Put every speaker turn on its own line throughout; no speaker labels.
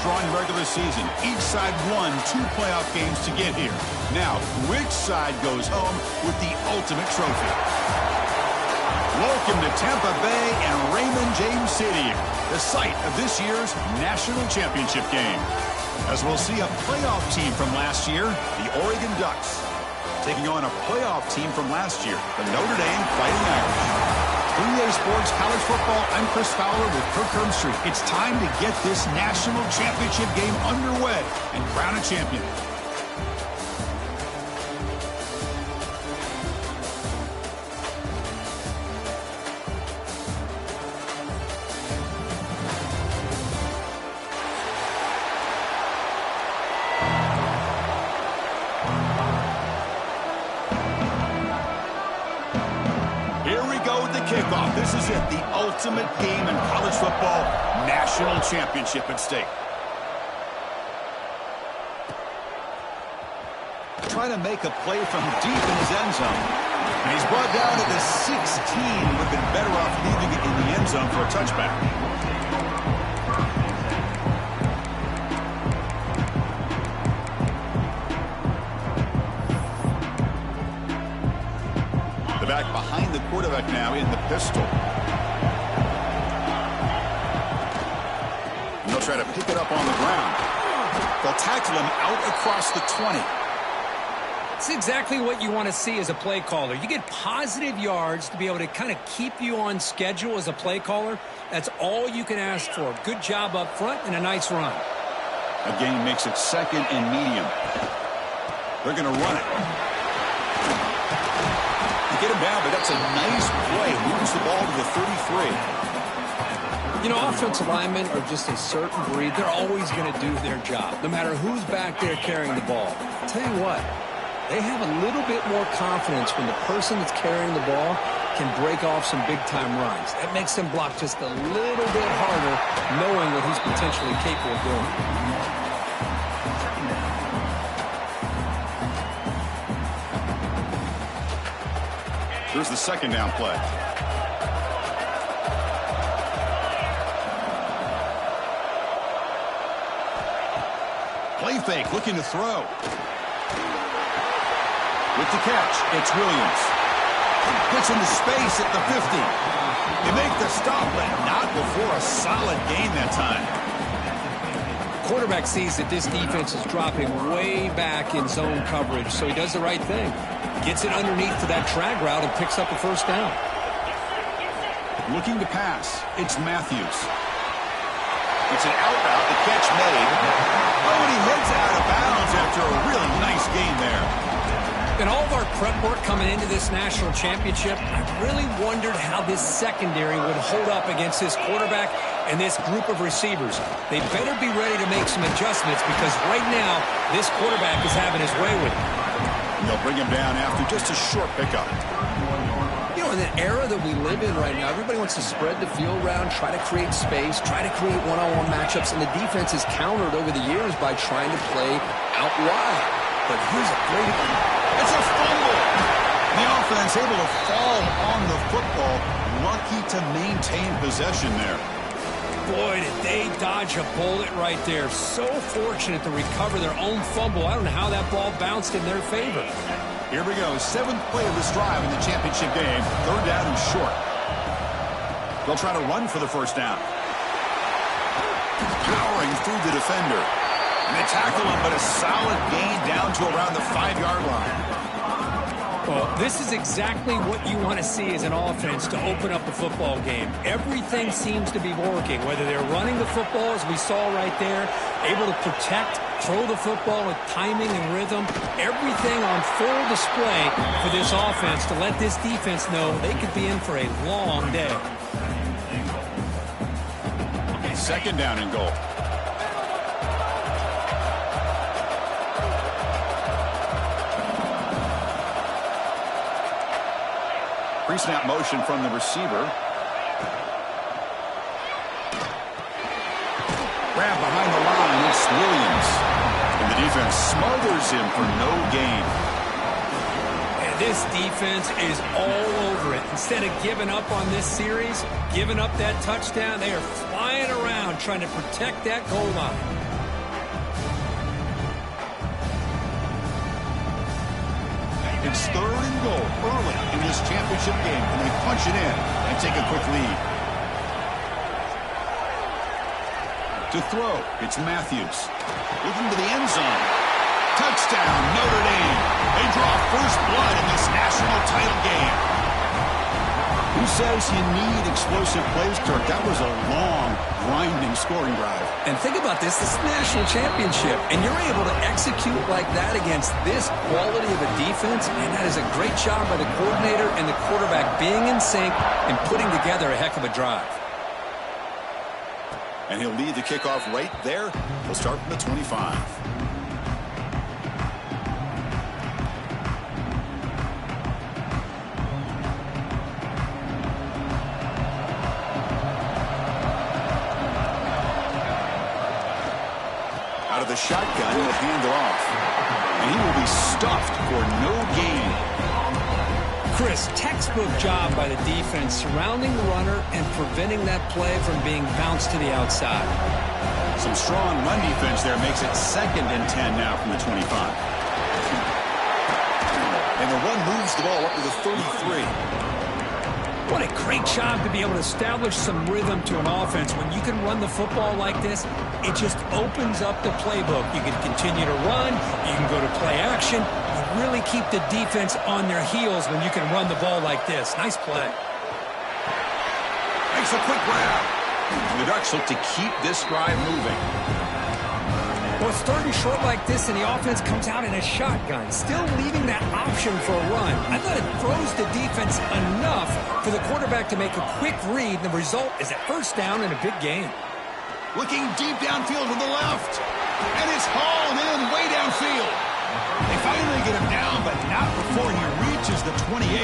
strong regular season. Each side won 2 playoff games to get here. Now, which side goes home with the ultimate trophy? Welcome to Tampa Bay and Raymond James Stadium, the site of this year's national championship game. As we'll see a playoff team from last year, the Oregon Ducks, taking on a playoff team from last year, the Notre Dame Fighting Irish. 3A Sports College Football, I'm Chris Fowler with Kirk Herbstreit. It's time to get this national championship game underway and crown a champion. Kickoff. This is it, the ultimate game in college football, national championship at stake. Trying to make a play from deep in his end zone. And he's brought down to the 16. Would have been better off leaving it in the end zone for a touchback. The back behind the quarterback now in the pistol. And they'll try to pick it up on the ground. They'll tackle him out across the 20.
It's exactly what you want to see as a play caller. You get positive yards to be able to kind of keep you on schedule as a play caller. That's all you can ask for. Good job up front and a nice run.
Again, makes it second and medium. They're going to run it. Get him down, but that's a nice play. Moves the ball to the 33.
You know, offensive linemen are just a certain breed. They're always going to do their job, no matter who's back there carrying the ball. I'll tell you what, they have a little bit more confidence when the person that's carrying the ball can break off some big-time runs. That makes them block just a little bit harder, knowing what he's potentially capable of doing.
Here's the second down play. Play fake, looking to throw. With the catch, it's Williams. Gets into space at the 50. They make the stop, but not before a solid gain that time.
Quarterback sees that this defense is dropping way back in zone coverage, so he does the right thing. Gets it underneath to that drag route and picks up a first down.
Looking to pass. It's Matthews. It's an out route. The catch made. Oh, and he heads out of bounds after a really nice gain there.
In all of our prep work coming into this national championship, I really wondered how this secondary would hold up against this quarterback and this group of receivers. They better be ready to make some adjustments because right now, this quarterback is having his way with it.
They'll bring him down after just a short pickup.
You know, in the era that we live in right now, everybody wants to spread the field around, try to create space, try to create one-on-one matchups, and the defense is countered over the years by trying to play out wide. But here's a great one.
It's a fumble. The offense able to fall on the football. Lucky to maintain possession there.
Boy, did they dodge a bullet right there. So fortunate to recover their own fumble. I don't know how that ball bounced in their favor.
Here we go. 7th play of this drive in the championship game. 3rd down and short. They'll try to run for the first down. Powering through the defender. And they tackle him, but a solid gain down to around the 5-yard line.
Well, this is exactly what you want to see as an offense to open up the football game. Everything seems to be working, whether they're running the football, as we saw right there, able to protect, throw the football with timing and rhythm. Everything on full display for this offense to let this defense know they could be in for a long day.
2nd down and goal. Pre-snap motion from the receiver. Grab behind the line, it's Williams. And the defense smothers him for no gain.
And this defense is all over it. Instead of giving up on this series, giving up that touchdown, they are flying around trying to protect that goal line.
It's 3rd and goal early in this championship game. Can they punch it in and take a quick lead? To throw, it's Matthews. Looking to the end zone. Touchdown, Notre Dame. They draw first blood in this national title game. Who says you need explosive plays, Kirk? That was a long, grinding scoring drive.
And think about this is a national championship, and you're able to execute like that against this quality of a defense, and that is a great job by the coordinator and the quarterback being in sync and putting together a heck of a drive.
And he'll lead the kickoff right there. He'll start from the 25. Out of the shotgun, he'll hand it off. And he will be stuffed for no gain.
Chris, textbook job by the defense surrounding the runner and preventing that play from being bounced to the outside.
Some strong run defense there makes it 2nd and 10 now from the 25. And the run moves the ball up to the 33.
What a great job to be able to establish some rhythm to an offense. When you can run the football like this, it just opens up the playbook. You can continue to run. You can go to play action. You really keep the defense on their heels when you can run the ball like this. Nice play.
Makes a quick grab. The Ducks look to keep this drive moving.
Well, it's 3rd and short like this, and the offense comes out in a shotgun, still leaving that option for a run. I thought it throws the defense enough for the quarterback to make a quick read, and the result is a first down in a big game.
Looking deep downfield to the left. And it's hauled in way downfield. They finally get him down, but not before he reaches the 28.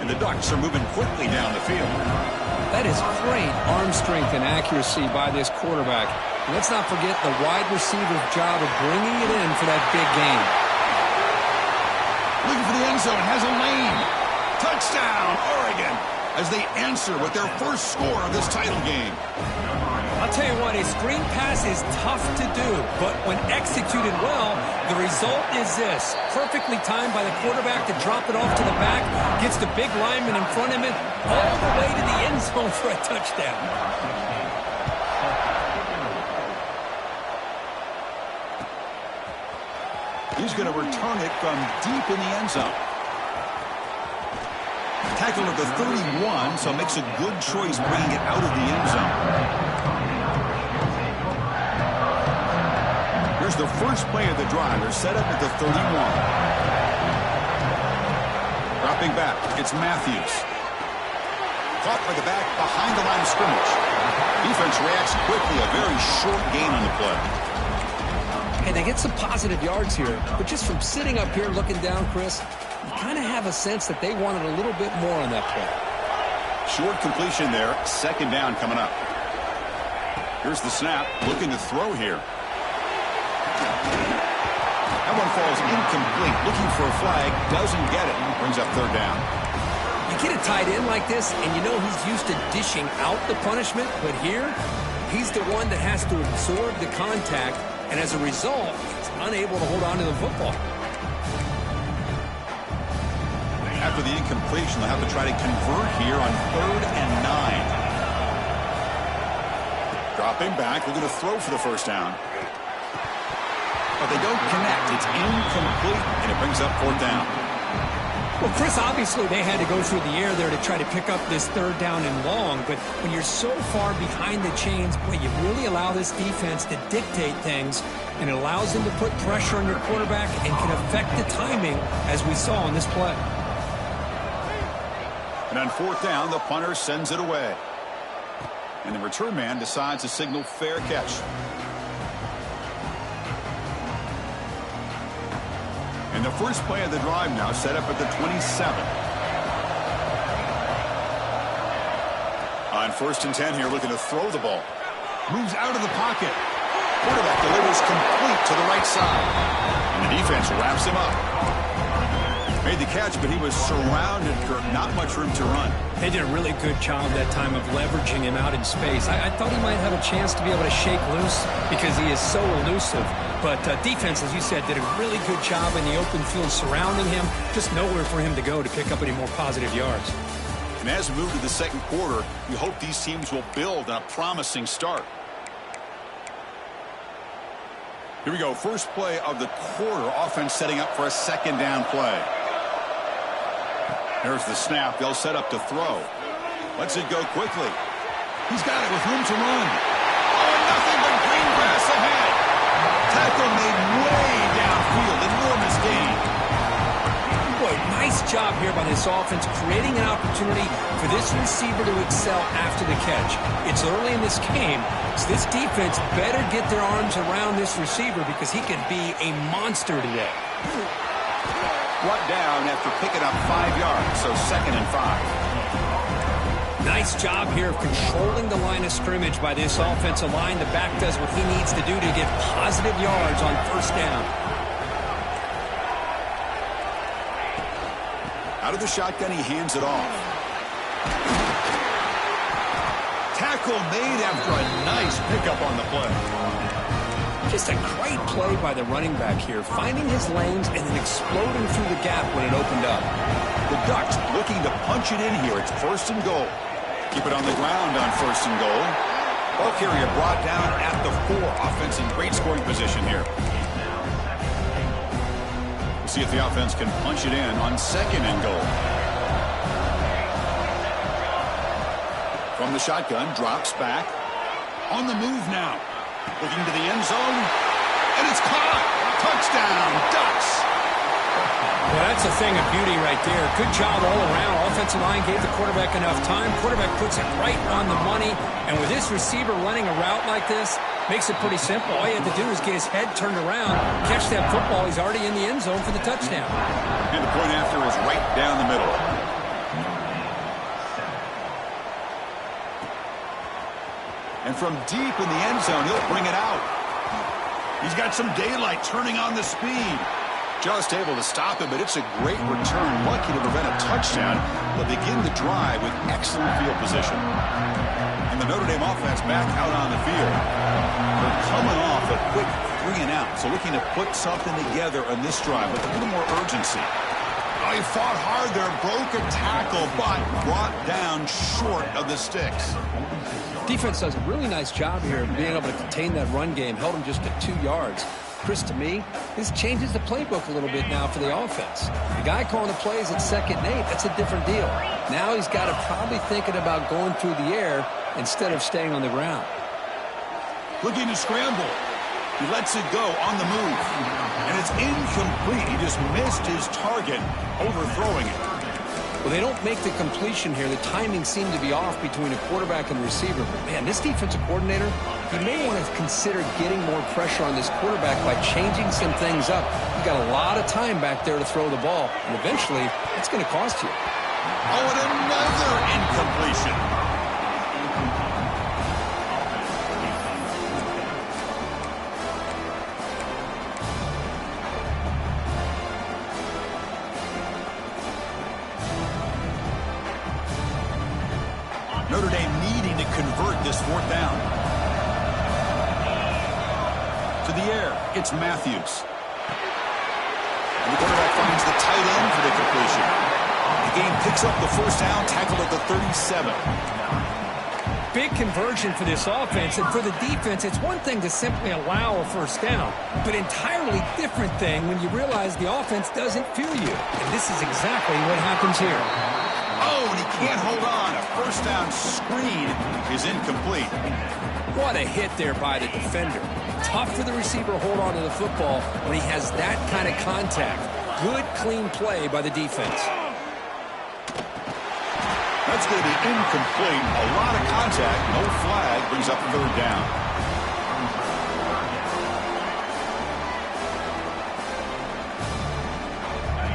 And the Ducks are moving quickly down the field.
That is great arm strength and accuracy by this quarterback. And let's not forget the wide receiver's job of bringing it in for that big game.
Looking for the end zone, has a lane. Touchdown, Oregon, as they answer with their first score of this title game.
I'll tell you what, a screen pass is tough to do, but when executed well, the result is this. Perfectly timed by the quarterback to drop it off to the back, gets the big lineman in front of him, all the way to the end zone for a touchdown.
He's going to return it from deep in the end zone. Tackled at the 31, so makes a good choice bringing it out of the end zone. Here's the first play of the drive. They're set up at the 31. Dropping back, it's Matthews. Caught by the back behind the line of scrimmage. Defense reacts quickly, a very short gain on the play.
Hey, they get some positive yards here, but just from sitting up here looking down, Chris, you kind of have a sense that they wanted a little bit more on that play.
Short completion there, 2nd down coming up. Here's the snap, looking to throw here. That one falls incomplete, looking for a flag, doesn't get it, brings up 3rd down.
You get a tight end like this, and you know he's used to dishing out the punishment, but here, he's the one that has to absorb the contact, and as a result, he's unable to hold on to the football.
After the incompletion, they'll have to try to convert here on 3rd and 9. Dropping back, looking to throw for the first down. But they don't connect. It's incomplete, and it brings up 4th down.
Well, Chris, obviously they had to go through the air there to try to pick up this 3rd down and long, but when you're so far behind the chains, boy, you really allow this defense to dictate things, and it allows them to put pressure on your quarterback and can affect the timing, as we saw on this play.
And on 4th down, the punter sends it away. And the return man decides to signal fair catch. And the first play of the drive now set up at the 27. On 1st and 10 here, looking to throw the ball. Moves out of the pocket. Quarterback delivers complete to the right side. And the defense wraps him up. Made the catch, but he was surrounded, Kirk. Not much room to run.
They did a really good job that time of leveraging him out in space. I thought he might have a chance to be able to shake loose because he is so elusive. But defense, as you said, did a really good job in the open field surrounding him. Just nowhere for him to go to pick up any more positive yards.
And as we move to the second quarter, we hope these teams will build on a promising start. Here we go. First play of the quarter. Offense setting up for a second down play. There's the snap. They'll set up to throw. Lets it go quickly. He's got it with room to run. Oh, nothing but green grass ahead. Tackle made way downfield. Enormous gain.
Boy, nice job here by this offense, creating an opportunity for this receiver to excel after the catch. It's early in this game, so this defense better get their arms around this receiver because he could be a monster today.
Brought down after picking up 5 yards, so 2nd and 5.
Nice job here of controlling the line of scrimmage by this offensive line. The back does what he needs to do to get positive yards on first down.
Out of the shotgun, he hands it off. Tackle made after a nice pickup on the play.
Just a great play by the running back here, finding his lanes and then exploding through the gap when it opened up.
The Ducks looking to punch it in here. It's 1st and goal. Keep it on the ground on 1st and goal. Ball carrier brought down at the 4. Offense in great scoring position here. We'll see if the offense can punch it in on 2nd and goal. From the shotgun, drops back. On the move now. Looking to the end zone. And it's caught. Touchdown, Ducks.
Well, that's a thing of beauty right there. Good job all around. Offensive line gave the quarterback enough time. Quarterback puts it right on the money. And with this receiver running a route like this, makes it pretty simple. All you have to do is get his head turned around, catch that football. He's already in the end zone for the touchdown.
And the point after is right down the middle. And from deep in the end zone, he'll bring it out. He's got some daylight turning on the speed. Just able to stop him, but it's a great return. Lucky to prevent a touchdown. They'll begin the drive with excellent field position. And the Notre Dame offense back out on the field. They're coming off a quick 3 and out. So looking to put something together on this drive with a little more urgency. Oh, he fought hard there, broke a tackle, but brought down short of the sticks.
Defense does a really nice job here of being able to contain that run game. Held him just at 2 yards. Chris, to me, this changes the playbook a little bit now for the offense. The guy calling the plays at 2nd and 8, that's a different deal. Now he's got to probably thinking about going through the air instead of staying on the ground.
Looking to scramble. He lets it go on the move. And it's incomplete. He just missed his target, overthrowing it.
Well, they don't make the completion here. The timing seemed to be off between a quarterback and receiver. But, man, this defensive coordinator, he may want to consider getting more pressure on this quarterback by changing some things up. You've got a lot of time back there to throw the ball, and eventually it's going to cost you.
Oh, and another incompletion. Notre Dame needing to convert this 4th down. To the air, it's Matthews. And the quarterback finds the tight end for the completion. The game picks up the 1st down, tackled at the 37.
Big conversion for this offense, and for the defense, it's one thing to simply allow a 1st down, but entirely different thing when you realize the offense doesn't fear you. And this is exactly what happens here.
Oh, and he can't hold on. A 1st down screen is incomplete.
What a hit there by the defender. Tough for the receiver to hold on to the football when he has that kind of contact. Good, clean play by the defense.
That's going to be incomplete. A lot of contact. No flag. Brings up 3rd down.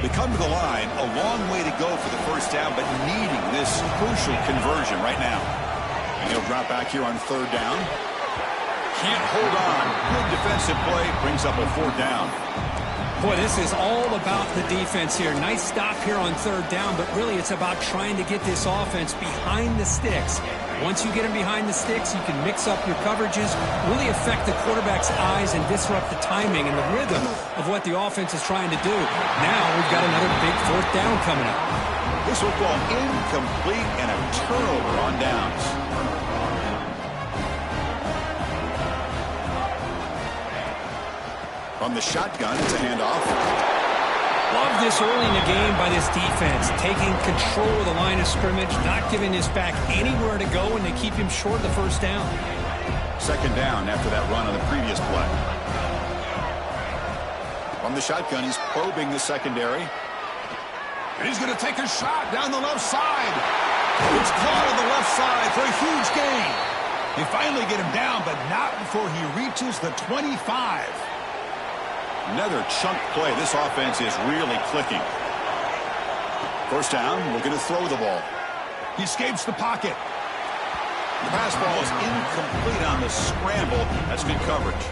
They come to the line, a long way to go for the 1st down, but needing this crucial conversion right now. And he'll drop back here on 3rd down. Can't hold on. Good defensive play. Brings up a 4th down.
Boy, this is all about the defense here. Nice stop here on 3rd down, but really it's about trying to get this offense behind the sticks. Once you get them behind the sticks, you can mix up your coverages, really affect the quarterback's eyes and disrupt the timing and the rhythm of what the offense is trying to do. Now we've got another big 4th down coming up.
This will fall incomplete and a turnover on downs. From the shotgun, it's a handoff.
Love this early in the game by this defense, taking control of the line of scrimmage, not giving this back anywhere to go, and they keep him short of the 1st down.
2nd down after that run on the previous play. From the shotgun, he's probing the secondary. And he's going to take a shot down the left side. It's caught on the left side for a huge gain. They finally get him down, but not before he reaches the 25. Another chunk play. This offense is really clicking. 1st down, looking to throw the ball. He escapes the pocket. The pass ball is incomplete on the scramble. That's good coverage.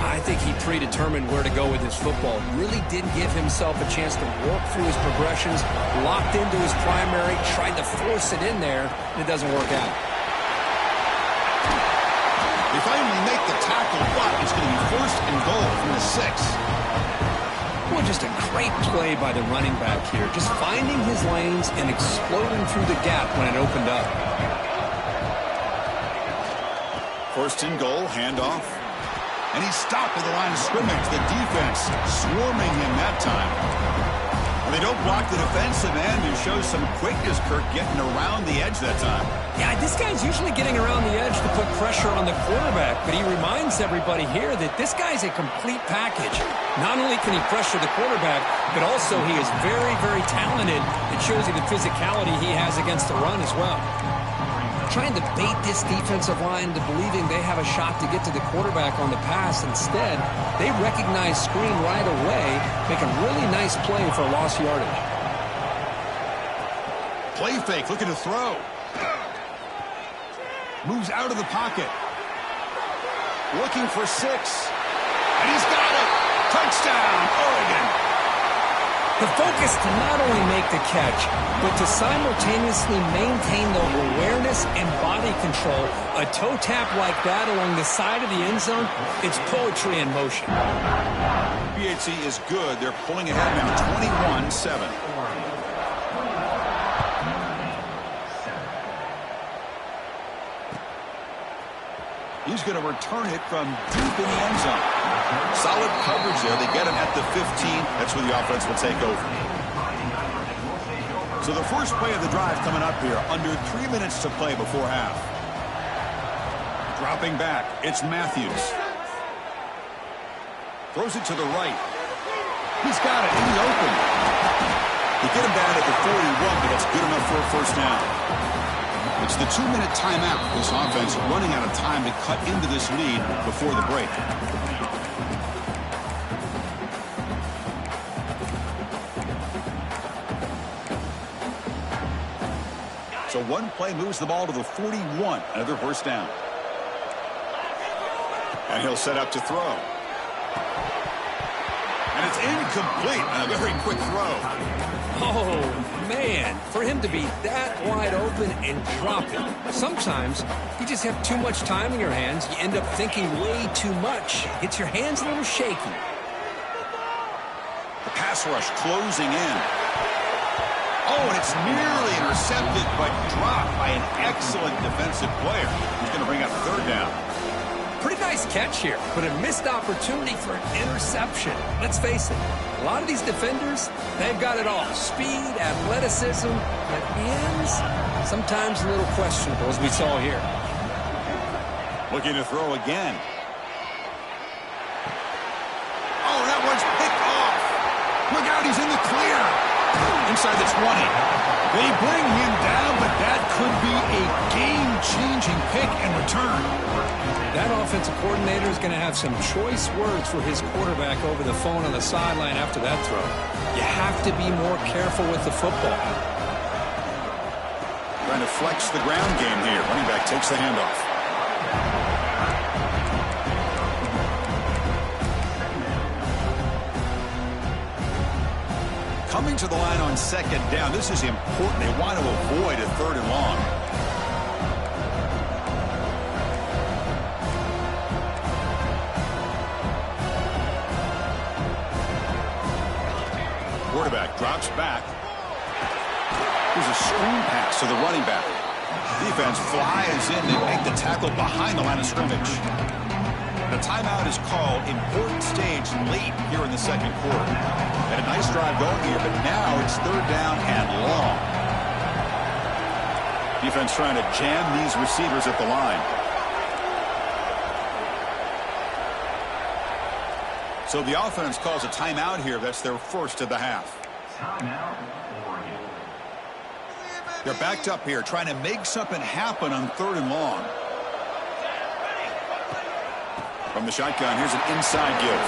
I think he predetermined where to go with his football. Really didn't give himself a chance to work through his progressions. Locked into his primary, tried to force it in there, and it doesn't work out.
They finally make the tackle, but it's going to be 1st and goal from the 6.
Well, just a great play by the running back here. Just finding his lanes and exploding through the gap when it opened up.
1st and goal, handoff. And he's stopped at the line of scrimmage. The defense swarming him that time. Well, they don't block the defensive end and show some quickness, Kirk, getting around the edge that time.
Yeah, this guy's usually getting around the edge to put pressure on the quarterback, but he reminds everybody here that this guy's a complete package. Not only can he pressure the quarterback, but also he is very, very talented. It shows you the physicality he has against the run as well. Trying to bait this defensive line into believing they have a shot to get to the quarterback on the pass. Instead, they recognize screen right away, make a really nice play for lost yardage.
Play fake, looking to throw. Moves out of the pocket. Looking for 6. And he's got it. Touchdown, Oregon.
The focus to not only make the catch, but to simultaneously maintain the awareness and body control. A toe tap like that along the side of the end zone, it's poetry in motion.
BHC is good. They're pulling ahead now, 21-7. He's going to return it from deep in the end zone. Solid coverage there. They get him at the 15. That's where the offense will take over. So the first play of the drive coming up here. Under 3 minutes to play before half. Dropping back. It's Matthews. Throws it to the right. He's got it in the open. They get him down at the 41, but that's good enough for a 1st down. It's the 2-minute timeout. This offense running out of time to cut into this lead before the break. So one play moves the ball to the 41. Another 1st down. And he'll set up to throw. And it's incomplete. A very quick throw.
Oh, man, for him to be that wide open and drop it. Sometimes you just have too much time in your hands. You end up thinking way too much. Gets your hands a little shaky.
The pass rush closing in. Oh, and it's nearly intercepted, but dropped by an excellent defensive player. He's going to bring up 3rd down.
Pretty nice catch here, but a missed opportunity for an interception. Let's face it, a lot of these defenders, they've got it all. Speed, athleticism, but hands, sometimes a little questionable, as we saw here.
Looking to throw again. Oh, that one's picked off. Look out, he's in the clear. Inside the 20. They bring him down, but that could be a game-changing pick and return.
That offensive coordinator is going to have some choice words for his quarterback over the phone on the sideline after that throw. You have to be more careful with the football.
Trying to flex the ground game here. Running back takes the handoff. Coming to the line on second down. This is important. They want to avoid a third and long. Quarterback drops back. Here's a screen pass to the running back. Defense flies in. They make the tackle behind the line of scrimmage. The timeout is called. Important stage late here in the second quarter. Had a nice drive going here, but now it's third down and long. Defense trying to jam these receivers at the line. So the offense calls a timeout here. That's their first of the half. They're backed up here, trying to make something happen on third and long. From the shotgun, here's an inside give.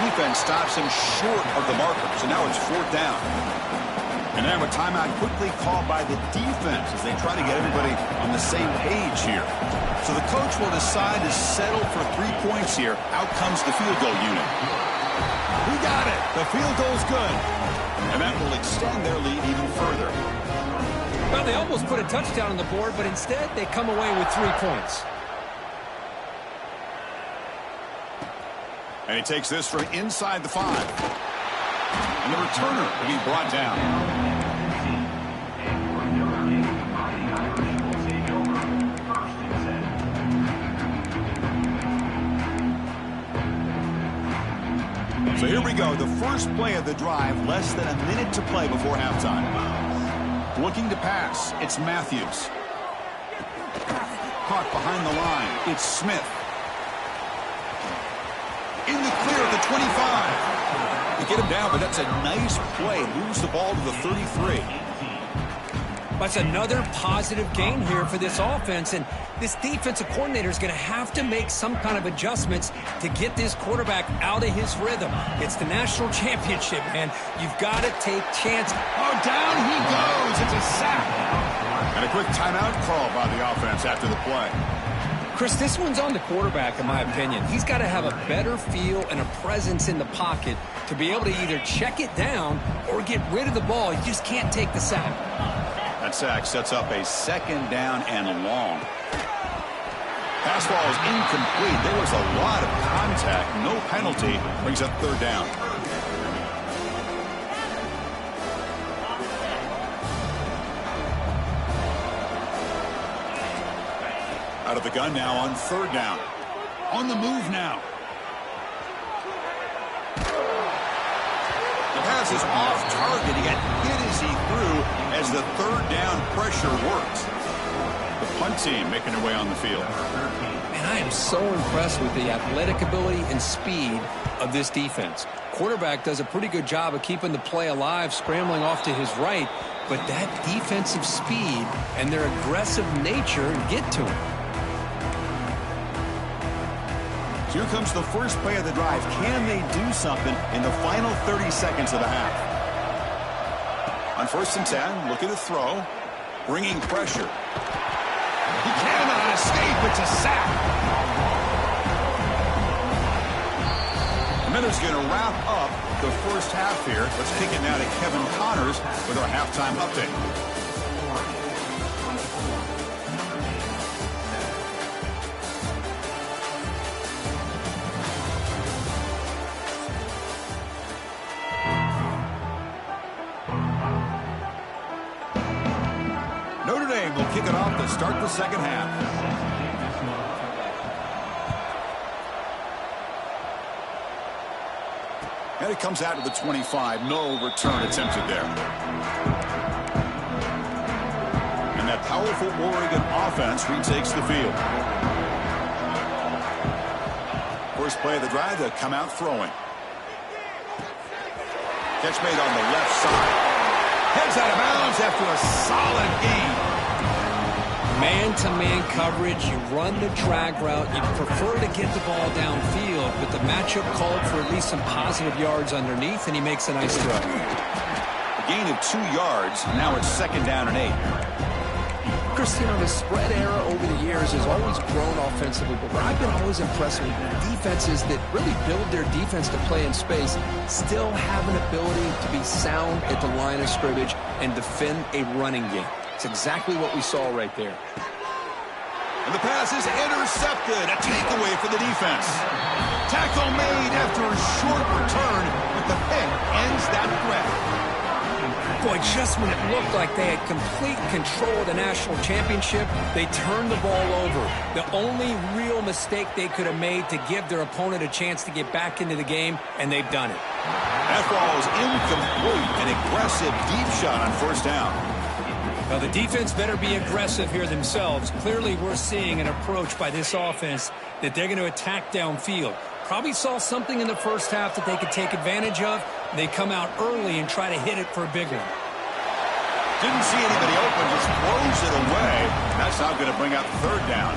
Defense stops him short of the marker, so now it's fourth down. And now a timeout quickly called by the defense as they try to get everybody on the same page here. So the coach will decide to settle for 3 points here. Out comes the field goal unit. We got it. The field goal's good. And that will extend their lead even further.
Well, they almost put a touchdown on the board, but instead they come away with 3 points.
And he takes this from inside the 5. And the returner will be brought down. So here we go. The first play of the drive, less than a minute to play before halftime. Looking to pass. It's Matthews. Caught behind the line. It's Smith. In the clear at the 25. They get him down, but that's a nice play. Moves the ball to the 33.
That's another positive gain here for this offense, and this defensive coordinator is going to have to make some kind of adjustments to get this quarterback out of his rhythm. It's the national championship, man. You've got to take chances.
Oh, down he goes. It's a sack. And a quick timeout call by the offense after the play.
Chris, this one's on the quarterback, in my opinion. He's got to have a better feel and a presence in the pocket to be able to either check it down or get rid of the ball. You just can't take the sack.
That sack sets up a second down and long. Pass ball is incomplete. There was a lot of contact. No penalty. Brings up third down. Out of the gun now on third down. On the move now. The pass is off target. He got hit as he threw as the third down pressure worked. The punt team making their way on the field.
And I am so impressed with the athletic ability and speed of this defense. Quarterback does a pretty good job of keeping the play alive, scrambling off to his right, but that defensive speed and their aggressive nature get to him.
Here comes the first play of the drive. Can they do something in the final 30 seconds of the half? On 1st and 10, looking to throw. Bringing pressure. He cannot escape. It's a sack. And then there's going to wrap up the first half here. Let's kick it now to Kevin Connors with our halftime update. Kick it off to start the second half. And it comes out to the 25. No return attempted there. And that powerful Oregon offense retakes the field. First play of the drive, to come out throwing. Catch made on the left side. Heads out of bounds after a solid gain.
Man-to-man coverage, you run the drag route, you prefer to get the ball downfield, but the matchup called for at least some positive yards underneath, and he makes a nice throw.
A gain of 2 yards, now it's second down and 8.
Chris, you know, the spread era over the years has always grown offensively, but what I've been always impressed with defenses that really build their defense to play in space still have an ability to be sound at the line of scrimmage and defend a running game. It's exactly what we saw right there.
And the pass is intercepted. A takeaway for the defense. Tackle made after a short return, but the pick ends that threat.
Boy, just when it looked like they had complete control of the national championship, they turned the ball over. The only real mistake they could have made to give their opponent a chance to get back into the game, and they've done it.
That ball is incomplete. An aggressive deep shot on first down.
Now, the defense better be aggressive here themselves. Clearly, we're seeing an approach by this offense that they're going to attack downfield. Probably saw something in the first half that they could take advantage of. They come out early and try to hit it for a big one.
Didn't see anybody open, just throws it away. That's not going to bring out third down.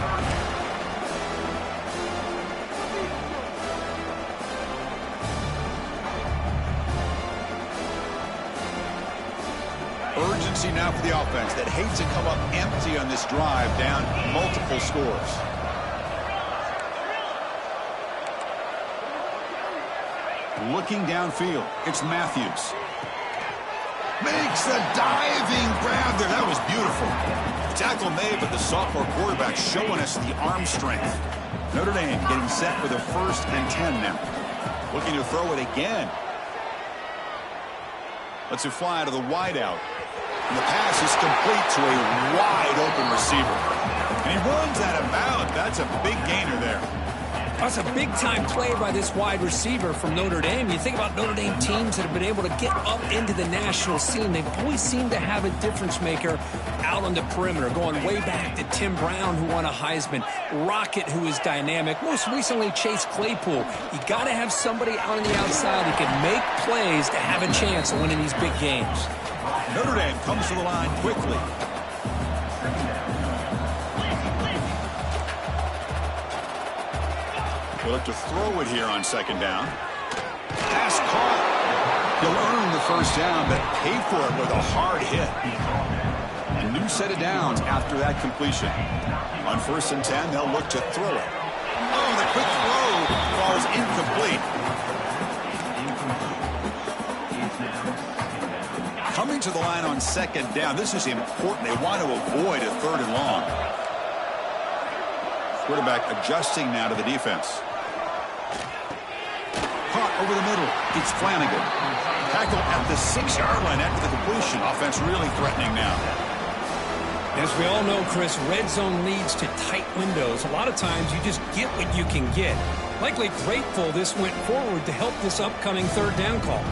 Urgency now for the offense that hates to come up empty on this drive, down multiple scores. Looking downfield, it's Matthews. Makes a diving grab there. That was beautiful. Tackle made, but the sophomore quarterback showing us the arm strength. Notre Dame getting set for the 1st and 10 now. Looking to throw it again. Lets it fly to the wideout. And the pass is complete to a wide open receiver. And he runs out of bounds. That's a big gainer there.
That's a big-time play by this wide receiver from Notre Dame. You think about Notre Dame teams that have been able to get up into the national scene. They've always seemed to have a difference-maker out on the perimeter, going way back to Tim Brown, who won a Heisman, Rocket, who is dynamic, most recently Chase Claypool. You got to have somebody out on the outside that can make plays to have a chance of winning these big games.
Notre Dame comes to the line quickly. They'll look to throw it here on second down. Pass caught. He'll earn the first down, but pay for it with a hard hit. A new set of downs after that completion. On 1st and 10, they'll look to throw it. Oh, the quick throw falls incomplete. Coming to the line on second down. This is important. They want to avoid a 3rd and long. Quarterback adjusting now to the defense. Caught over the middle. It's Flanagan. Tackle at the 6-yard line after the completion. Offense really threatening now.
As we all know, Chris, red zone leads to tight windows. A lot of times you just get what you can get. Likely grateful this went forward to help this upcoming 3rd down call.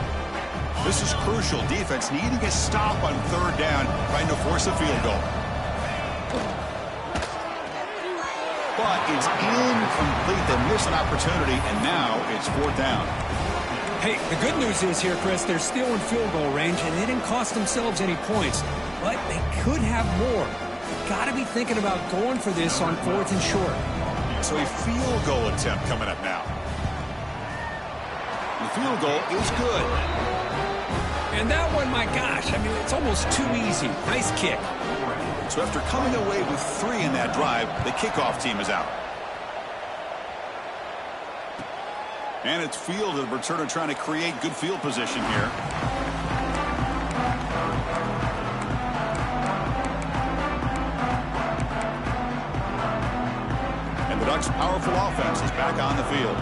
This is crucial. Defense needing a stop on 3rd down, trying to force a field goal. But it's incomplete. They miss an opportunity, and now it's 4th down.
Hey, the good news is here, Chris, they're still in field goal range, and they didn't cost themselves any points. But they could have more. You've got to be thinking about going for this on 4th and short.
So a field goal attempt coming up now. The field goal is good.
And that one, my gosh, I mean, it's almost too easy. Nice kick.
So after coming away with 3 in that drive, the kickoff team is out. And it's field, the returner trying to create good field position here. And the Ducks' powerful offense is back on the field.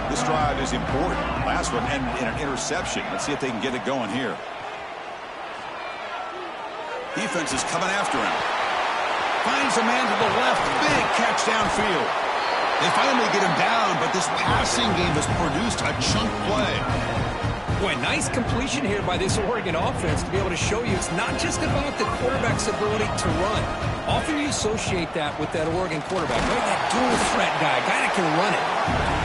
This drive is important. Last one ended in an interception. Let's see if they can get it going here. Defense is coming after him. Finds a man to the left. Big catch downfield. They finally get him down, but this passing game has produced a chunk play.
Boy, nice completion here by this Oregon offense to be able to show you it's not just about the quarterback's ability to run. Often you associate that with that Oregon quarterback, right? That dual threat guy that can run it.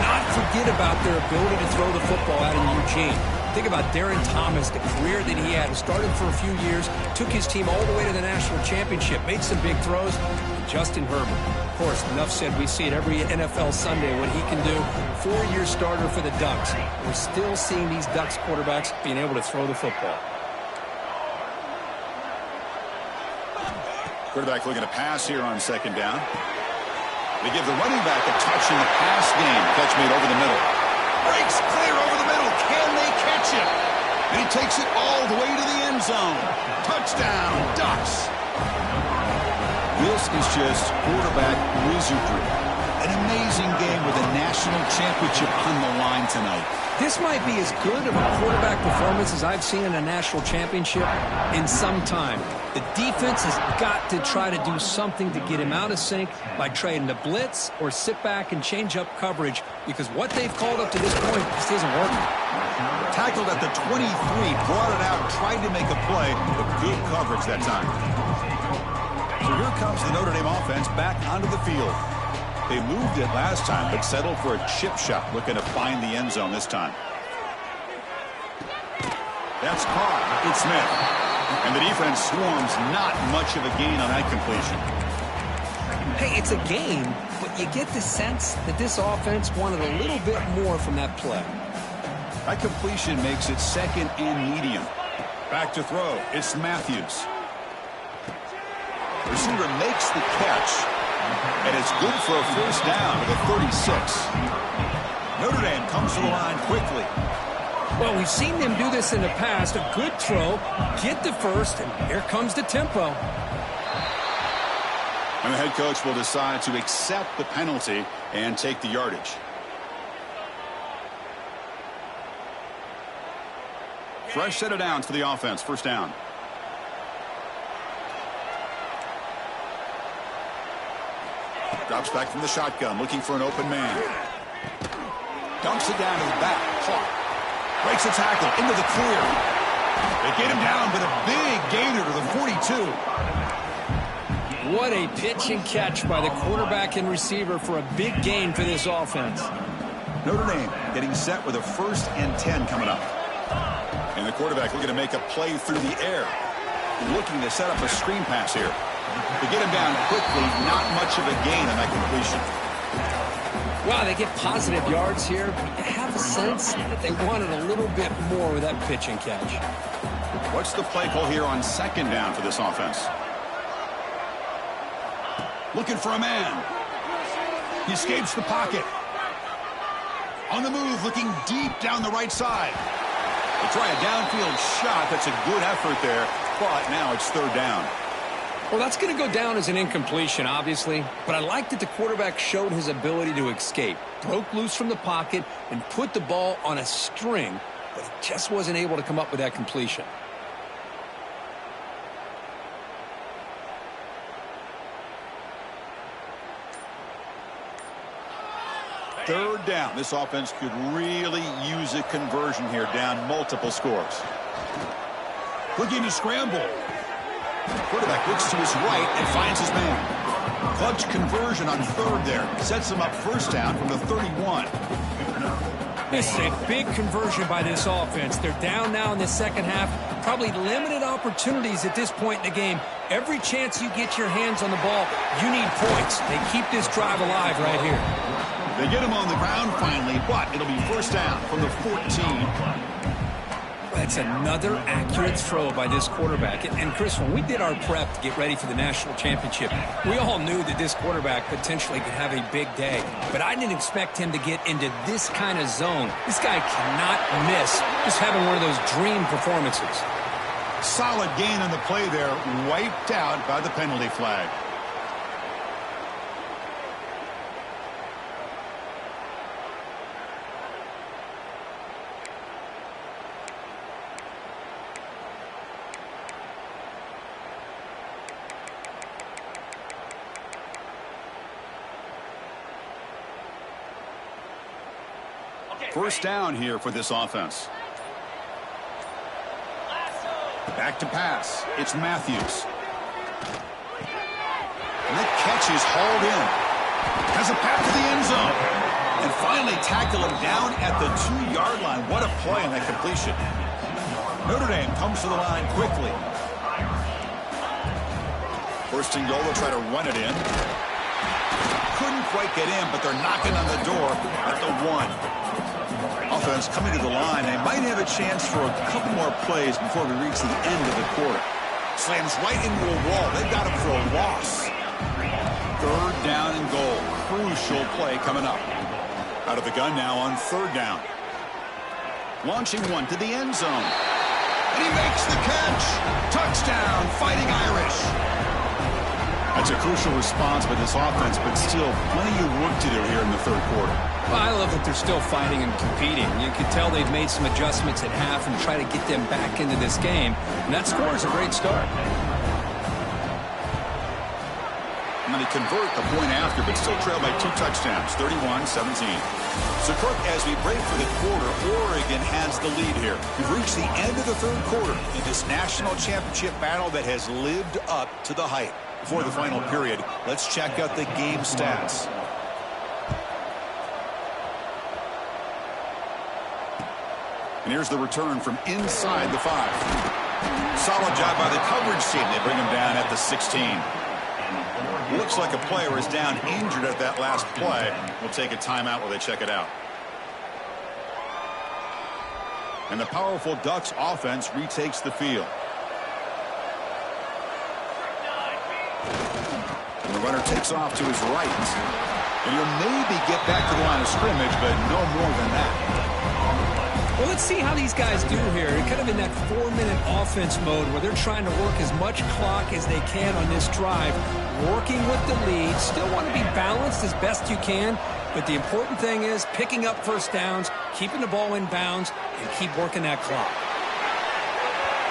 Not forget about their ability to throw the football out in Eugene. Think about Darren Thomas, the career that he had. Started for a few years, took his team all the way to the national championship, made some big throws. And Justin Herbert, of course, enough said, we see it every NFL Sunday what he can do. 4-year starter for the Ducks. We're still seeing these Ducks quarterbacks being able to throw the football.
Quarterback looking to pass here on second down. They give the running back a touch in the pass game. Catch made over the middle. Breaks clear over the middle. Can they catch him? And he takes it all the way to the end zone. Touchdown, Ducks. This is just quarterback wizardry. An amazing game with a national championship on the line tonight.
This might be as good of a quarterback performance as I've seen in a national championship in some time. The defense has got to try to do something to get him out of sync by trying to blitz or sit back and change up coverage, because what they've called up to this point just isn't working.
Tackled at the 23, brought it out, tried to make a play, but good coverage that time. So here comes the Notre Dame offense back onto the field. They moved it last time, but settled for a chip shot, looking to find the end zone this time. That's caught. It's Smith. And the defense swarms. Not much of a gain on that completion.
Hey, it's a gain, but you get the sense that this offense wanted a little bit more from that play.
That completion makes it second and medium. Back to throw. It's Matthews. Receiver makes the catch. And it's good for a first down to the 36. Notre Dame comes to the line quickly.
Well, we've seen them do this in the past. A good throw, get the first, and here comes the tempo.
And the head coach will decide to accept the penalty and take the yardage. Fresh set of downs for the offense. First down. Drops back from the shotgun, looking for an open man. Dumps it down to the back. Clark breaks a tackle into the clear. They get him down, but a big gainer to the 42.
What a pitch and catch by the quarterback and receiver for a big gain for this offense.
Notre Dame getting set with a 1st and 10 coming up. And the quarterback looking to make a play through the air. Looking to set up a screen pass here. To get him down quickly, not much of a gain on that completion.
Wow, they get positive yards here, but you have a sense that they wanted a little bit more with that pitch and catch.
What's the play call here on second down for this offense? Looking for a man. He escapes the pocket. On the move, looking deep down the right side. They try a downfield shot. That's a good effort there, but now it's third down.
Well, that's going to go down as an incompletion, obviously, but I like that the quarterback showed his ability to escape, broke loose from the pocket, and put the ball on a string, but he just wasn't able to come up with that completion.
Third down. This offense could really use a conversion here, down multiple scores. Looking to scramble. Quarterback looks to his right and finds his man. Clutch conversion on third there. Sets him up first down from the 31.
This is a big conversion by this offense. They're down now in the second half. Probably limited opportunities at this point in the game. Every chance you get your hands on the ball, you need points. They keep this drive alive right here.
They get him on the ground finally, but it'll be first down from the 14.
That's another accurate throw by this quarterback. And Chris, when we did our prep to get ready for the national championship, we all knew that this quarterback potentially could have a big day. But I didn't expect him to get into this kind of zone. This guy cannot miss. Just having one of those dream performances.
Solid gain on the play there, wiped out by the penalty flag. First down here for this offense. Back to pass. It's Matthews. And that catch is hauled in. Has a path to the end zone. And finally tackle him down at the 2-yard line. What a play on that completion. Notre Dame comes to the line quickly. First and goal, they'll try to run it in. Couldn't quite get in, but they're knocking on the door at the 1. Offense coming to the line. They might have a chance for a couple more plays before we reach the end of the quarter. Slams right into a wall. They've got him for a loss. Third down and goal. Crucial play coming up. Out of the gun now on third down. Launching one to the end zone. And he makes the catch. Touchdown, Fighting Irish. That's a crucial response by this offense, but still plenty of work to do here in the third quarter.
Well, I love that they're still fighting and competing. You can tell they've made some adjustments at half and try to get them back into this game. And that score is a great start.
And they convert the point after, but still trail by 2 touchdowns, 31-17. So, Kirk, as we break for the quarter, Oregon has the lead here. We've reached the end of the third quarter in this national championship battle that has lived up to the hype. Before the final period, let's check out the game stats. And here's the return from inside the 5. Solid job by the coverage team. They bring him down at the 16. Looks like a player is down injured at that last play. We'll take a timeout while they check it out. And the powerful Ducks offense retakes the field. And the runner takes off to his right. And he'll maybe get back to the line of scrimmage, but no more than that.
Well, let's see how these guys do here. They're kind of in that 4-minute offense mode where they're trying to work as much clock as they can on this drive, working with the lead. Still want to be balanced as best you can, but the important thing is picking up first downs, keeping the ball in bounds, and keep working that clock.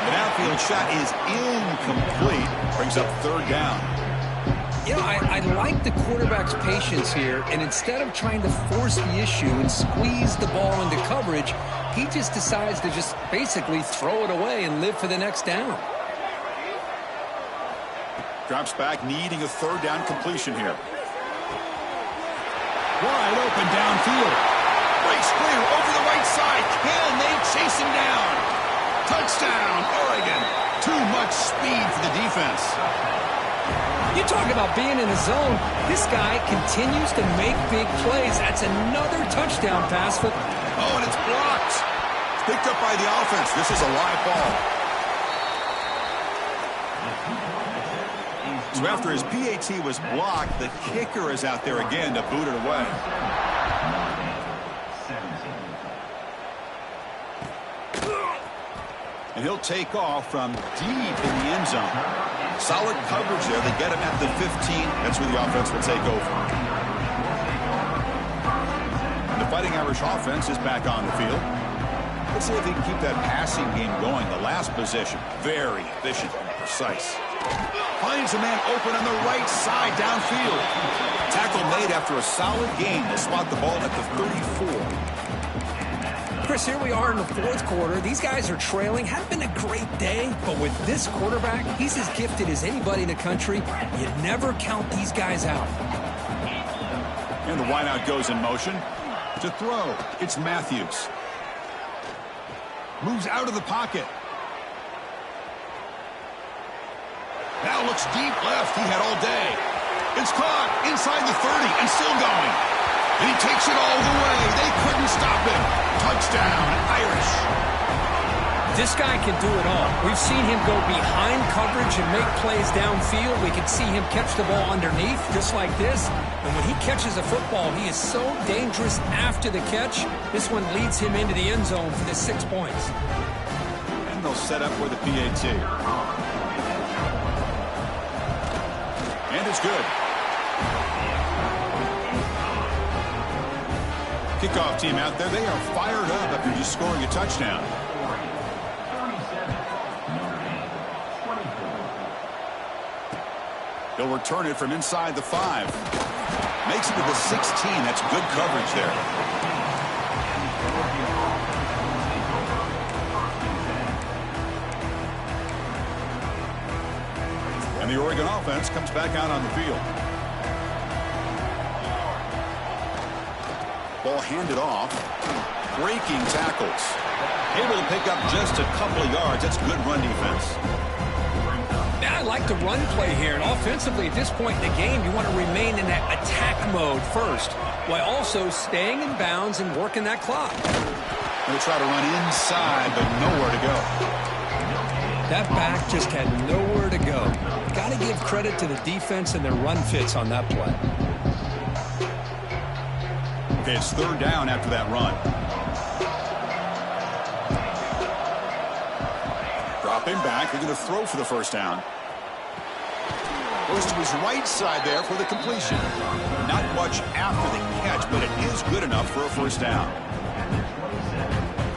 The downfield shot is incomplete. Brings up third down.
You know, I like the quarterback's patience here, and instead of trying to force the issue and squeeze the ball into coverage, he just decides to just basically throw it away and live for the next down.
Drops back, needing a third down completion here. Wide open downfield. Breaks clear over the right side. Can they chase him down? Touchdown, Oregon. Too much speed for the defense.
You talk about being in the zone. This guy continues to make big plays. That's another touchdown pass.
Oh, and it's blocked. It's picked up by the offense. This is a live ball. So after his PAT was blocked, the kicker is out there again to boot it away. And he'll take off from deep in the end zone. Solid coverage there. They get him at the 15. That's where the offense will take over. And the Fighting Irish offense is back on the field. Let's see if he can keep that passing game going. The last possession, very efficient and precise. Finds a man open on the right side downfield. Tackle made after a solid game. They'll spot the ball at the 34.
Chris, here we are in the fourth quarter. These guys are trailing. Hasn't been a great day, but with this quarterback, he's as gifted as anybody in the country. You never count these guys out.
And the wideout goes in motion. To throw, it's Matthews. Moves out of the pocket. Now looks deep left. He had all day. It's caught inside the 30 and still going. And he takes it all the way. They couldn't stop him. Touchdown, Irish.
This guy can do it all. We've seen him go behind coverage and make plays downfield. We can see him catch the ball underneath, just like this. And when he catches a football, he is so dangerous after the catch. This one leads him into the end zone for the 6 points.
And they'll set up for the PAT. And it's good. Kickoff team out there. They are fired up after just scoring a touchdown. They'll return it from inside the 5. Makes it to the 16. That's good coverage there. And the Oregon offense comes back out on the field. Ball handed off. Breaking tackles. Able to pick up just a couple of yards. That's good run defense.
Now I like the run play here. And offensively, at this point in the game, you want to remain in that attack mode first, while also staying in bounds and working that clock.
They'll try to run inside, but nowhere to go.
That back just had nowhere to go. Got to give credit to the defense and their run fits on that play.
Okay, it's third down after that run. Dropping back, they're going to throw for the first down. Goes to his right side there for the completion. Not much after the catch, but it is good enough for a first down.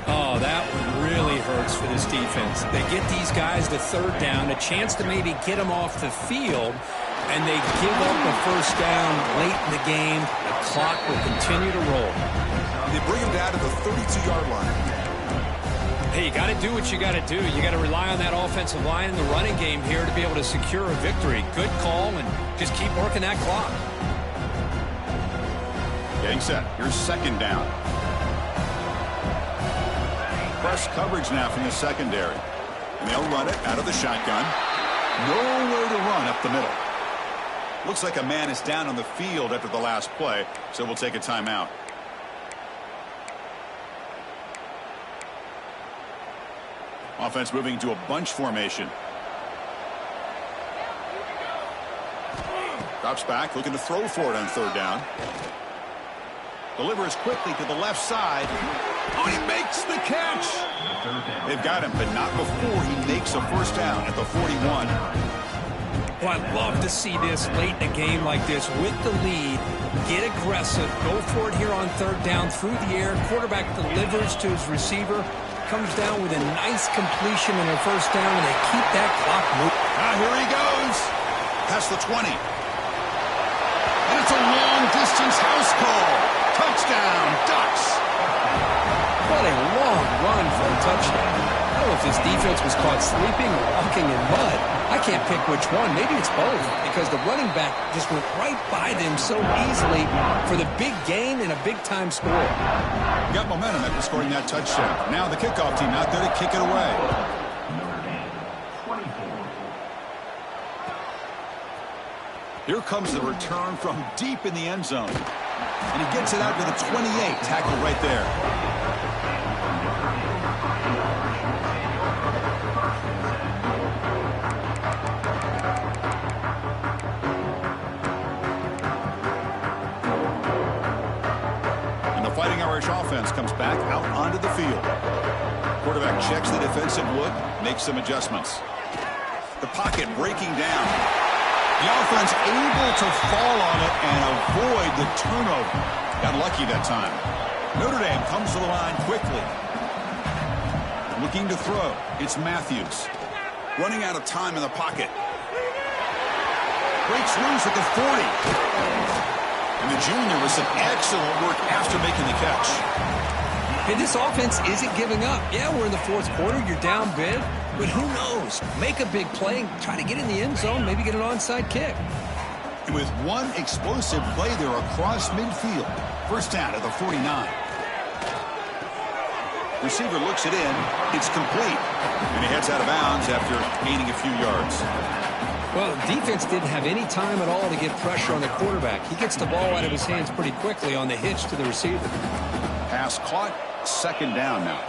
Oh, that really hurts for this defense. They get these guys to third down, a chance to maybe get them off the field, and they give up a first down late in the game. The clock will continue to roll.
They bring him down to the 32-yard line.
Hey, you got to do what you got to do. You got to rely on that offensive line in the running game here to be able to secure a victory. Good call, and just keep working that clock.
Getting set. Here's second down. Press coverage now from the secondary. And they'll run it out of the shotgun. Nowhere to run up the middle. Looks like a man is down on the field after the last play, so we'll take a timeout. Offense moving to a bunch formation. Drops back, looking to throw for it on third down. Delivers quickly to the left side. Oh, he makes the catch! They've got him, but not before he makes a first down at the 41.
Well, I love to see this late in a game like this with the lead. Get aggressive. Go for it here on third down through the air. Quarterback delivers to his receiver. Comes down with a nice completion and a first down, and they keep that clock moving.
Here he goes. Past the 20. And it's a long-distance house call. Touchdown, Ducks.
What a long run for a touchdown. I don't know if this defense was caught sleeping or walking in mud. I can't pick which one. Maybe it's both, because the running back just went right by them so easily for the big gain and a big-time score.
Got momentum after scoring that touchdown. Now the kickoff team out there to kick it away. Here comes the return from deep in the end zone. And he gets it out to the 28, tackled right there. And the Fighting Irish offense comes back out onto the field. Quarterback checks the defensive look, makes some adjustments. The pocket breaking down. The offense able to fall on it and avoid the turnover. Got lucky that time. Notre Dame comes to the line quickly. Looking to throw. It's Matthews. Running out of time in the pocket. Breaks loose at the 40. And the junior with some excellent work after making the catch.
Hey, this offense isn't giving up. Yeah, we're in the fourth quarter. You're down big. But who knows? Make a big play, try to get in the end zone, maybe get an onside kick.
And with one explosive play there across midfield. First down at the 49. Receiver looks it in. It's complete. And he heads out of bounds after gaining a few yards.
Well, defense didn't have any time at all to get pressure on the quarterback. He gets the ball out of his hands pretty quickly on the hitch to the receiver.
Pass caught. Second down now.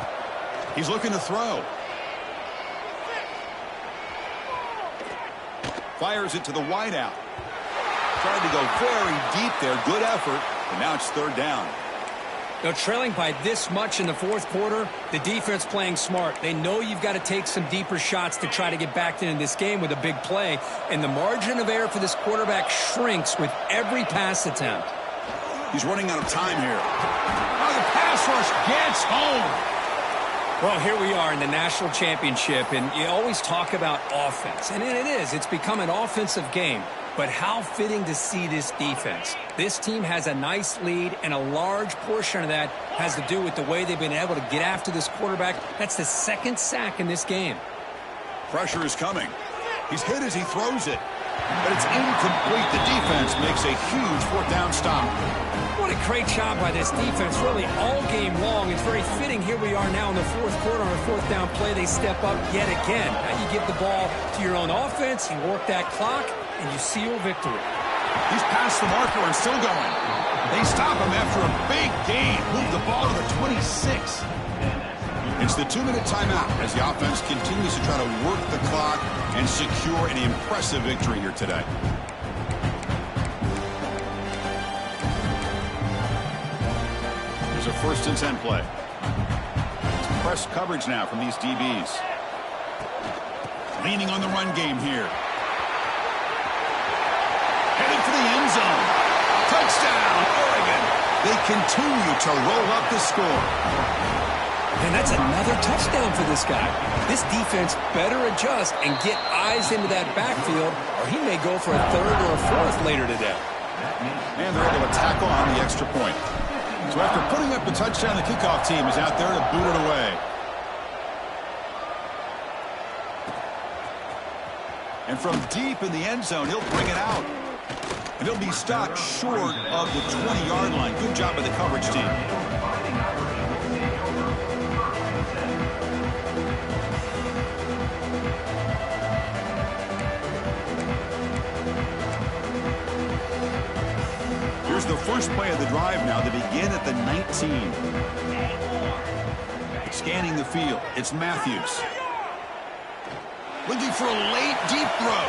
He's looking to throw. Fires it to the wideout. Tried to go very deep there. Good effort. And now it's third down.
Now, trailing by this much in the fourth quarter, the defense playing smart. They know you've got to take some deeper shots to try to get back into this game with a big play. And the margin of error for this quarterback shrinks with every pass attempt.
He's running out of time here. Oh, the pass rush gets home.
Well, here we are in the national championship, and you always talk about offense. And it is. It's become an offensive game. But how fitting to see this defense. This team has a nice lead, and a large portion of that has to do with the way they've been able to get after this quarterback. That's the second sack in this game.
Pressure is coming. He's hit as he throws it. But it's incomplete. The defense makes a huge fourth down stop.
What a great job by this defense, really all game long. It's very fitting. Here we are now in the fourth quarter on a fourth down play. They step up yet again. Now you give the ball to your own offense, you work that clock, and you seal victory.
He's past the marker and still going. They stop him after a big gain. Move the ball to the 26. It's the 2-minute timeout as the offense continues to try to work the clock and secure an impressive victory here today. Here's a 1st and 10 play. It's press coverage now from these DBs. Leaning on the run game here. Headed for the end zone. Touchdown, Oregon. They continue to roll up the score.
And that's another touchdown for this guy. This defense better adjust and get eyes into that backfield, or he may go for a 3rd or a 4th later today.
And they're able to tackle on the extra point. So after putting up the touchdown, the kickoff team is out there to boot it away. And from deep in the end zone, he'll bring it out. And he'll be stopped short of the 20-yard line. Good job by the coverage team. Here's the first play of the drive now. They begin at the 19. Scanning the field, it's Matthews. Looking for a late deep throw.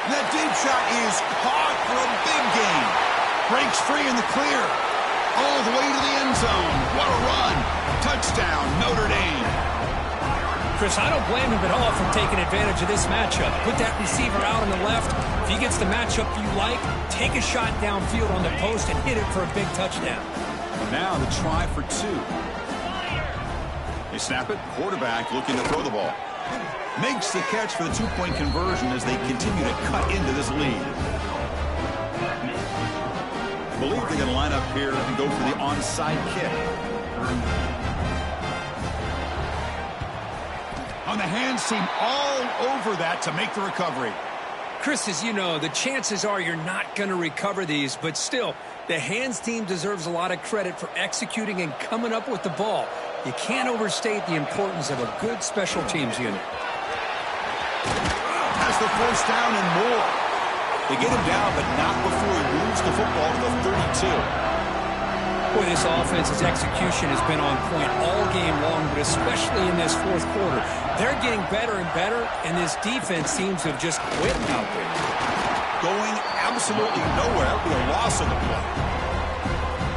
And that deep shot is caught for a big gain. Breaks free in the clear. All the way to the end zone. What a run. Touchdown, Notre Dame.
Chris, I don't blame him at all for taking advantage of this matchup. Put that receiver out on the left. If he gets the matchup you like, take a shot downfield on the post and hit it for a big touchdown.
Now the try for 2. They snap it. Quarterback looking to throw the ball. Makes the catch for the 2-point conversion as they continue to cut into this lead. I believe they're going to line up here and go for the onside kick. On the hands team all over that to make the recovery.
Chris, as you know, the chances are you're not going to recover these, but still, the hands team deserves a lot of credit for executing and coming up with the ball. You can't overstate the importance of a good special teams unit.
Has the 1st down and more. They get him down, but not before he moves the football to the 32.
Boy, this offense's execution has been on point all game long, but especially in this 4th quarter. They're getting better and better, and this defense seems to have just quit out there.
Going absolutely nowhere with a loss of the play.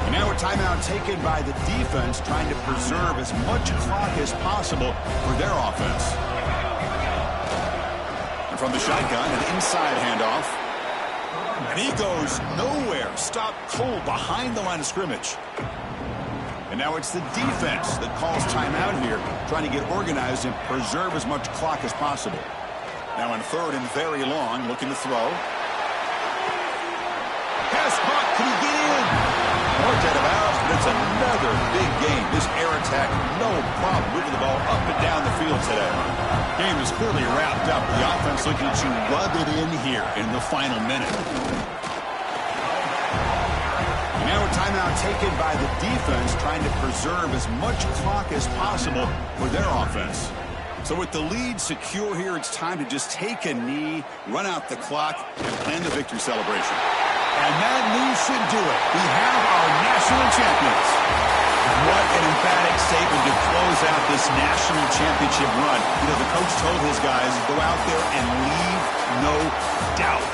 And now a timeout taken by the defense, trying to preserve as much clock as possible for their offense. And from the shotgun, an inside handoff. And he goes nowhere. Stopped cold behind the line of scrimmage. And now it's the defense that calls timeout here, trying to get organized and preserve as much clock as possible. Now in 3rd and very long, looking to throw. Pass caught. Can he get in? Marked out of bounds, but it's another big game. This air attack, no problem moving the ball up and down the field today. Game is clearly wrapped up. The offense looking to rub it in here in the final minute. Now a timeout taken by the defense, trying to preserve as much clock as possible for their offense. So with the lead secure here, it's time to just take a knee, run out the clock, and plan the victory celebration. And that knee should do it. We have our national champions. What an emphatic statement to close out this national championship run. You know, the coach told his guys, go out there and leave no doubt.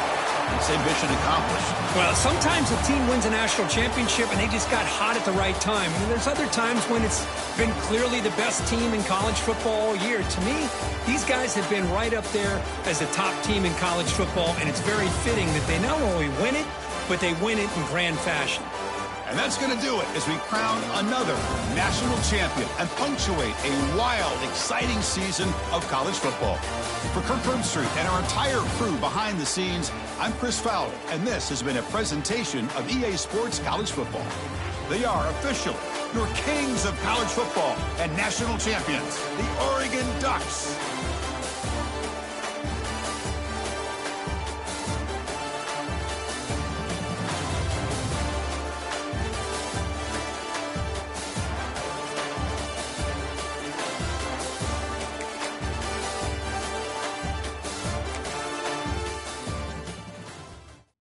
Same mission accomplished.
Well, sometimes a team wins a national championship and they just got hot at the right time. And there's other times when it's been clearly the best team in college football all year. To me, these guys have been right up there as the top team in college football, and it's very fitting that they not only win it, but they win it in grand fashion.
And that's going to do it as we crown another national champion and punctuate a wild, exciting season of college football. For Kirk Herbstreit and our entire crew behind the scenes, I'm Chris Fowler, and this has been a presentation of EA Sports College Football. They are officially your kings of college football and national champions, the Oregon Ducks.